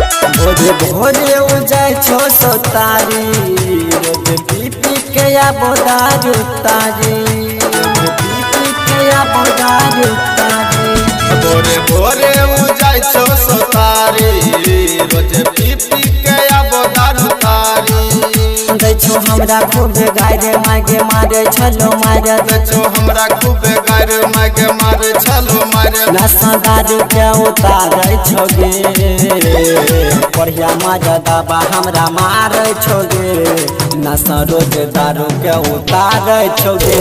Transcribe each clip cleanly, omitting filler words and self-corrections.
भोरे उजाय छो सोतारी रोज पी पी के बोदारू तारी पी पी के बोदारू तारी भोरे भोरे उजाय छो सोतारी रोज पी पी के बोदारू तारी दै छो हमरा खूब गायरे मागे मारे छलो मारे दै छो हमरा खूब गायरे मागे मारे छलो मारे नशा दारू के उतारै छोगे बढ़िया मजा दबा हमरा मारे छोगे नशा रोज दारू के उतारै छोगे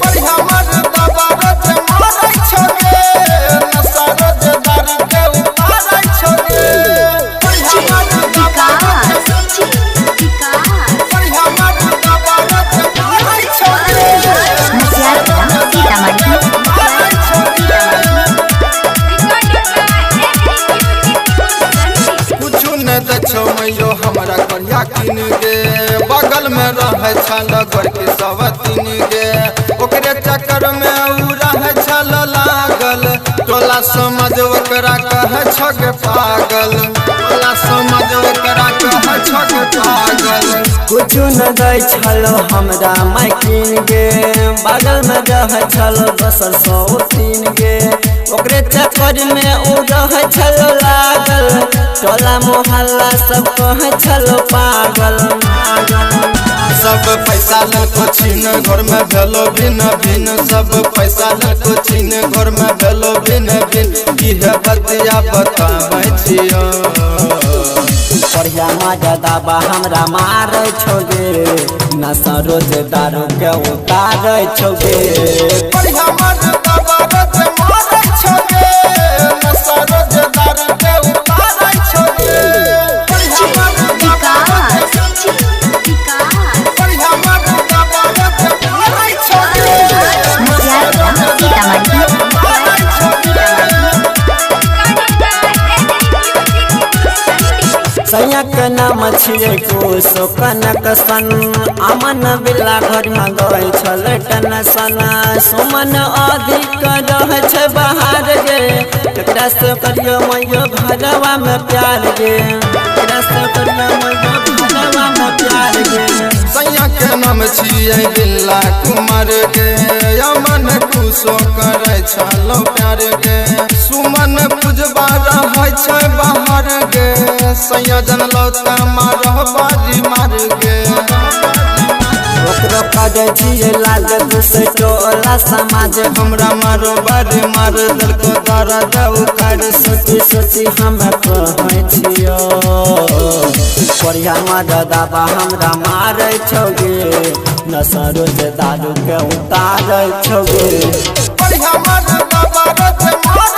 बढ़िया मजा दबा रोज मारे छोगे नशा रोज दारू के उतारै छोगे बढ़िया मजा दबा बढ़िया मजा दबा रोज मारे छोगे छो मैयो हमरा करिया किन गे बगल में रहे छल घर के सब तीन गे ओकरे चक्कर में उ रहे छल लागल टोला समझ ओकरा कहे छगे पागल टोला समझ ओकरा कहे छगे पागल कुछ न दै छलो हमरा मैं किन गे बगल में रहे छलो बसल 103 गे ओकरे चक्कर में उ रहे छलो लागल टोला मोहल्ला सब कहे छलो पागल सब पैसा लको छीन घर में भेलो भिन भिन सब पैसा लको छीन घर में भेलो भिन भिन इहे बतिया बताबै छियो बढ़िया मजा दबा हमरा मारे छोगे नशा रोज दारू के उतारै छोगे बढ़िया मजा दबा रोज मारे छोगे नशा रोज दारू के उतारै छोगे बढ़िया मजा बढ़िया मजा दबा रोज मारे छोगे सैया के नाम छियै कोसो कनक सन अमन बिल्ला घर में गए छल टेंशन सुमन अधिक रहे छै बाहर गे एकरा से करियो मैयो घरवा में प्यार गे एकरा से करियो मैयो घरवा में प्यार गे सैया के नाम छियै बिल्ला कुमार गे अमन खुशो करे छलो प्यार गे सुमन पुजबा रहै छै बाहर गे सैया जनलो त मारह बाजी मार गे ओकरो काजे छियै लागल से टोला समाज हमरा मारो बारी मार दिल को दर्द उखाड़ सोची सोची हम कहै छियो बढ़िया मजा दबा हमरा मारे छोगे नशा रोज दारू के उतारै छोगे बढ़िया मजा दबा रोज मार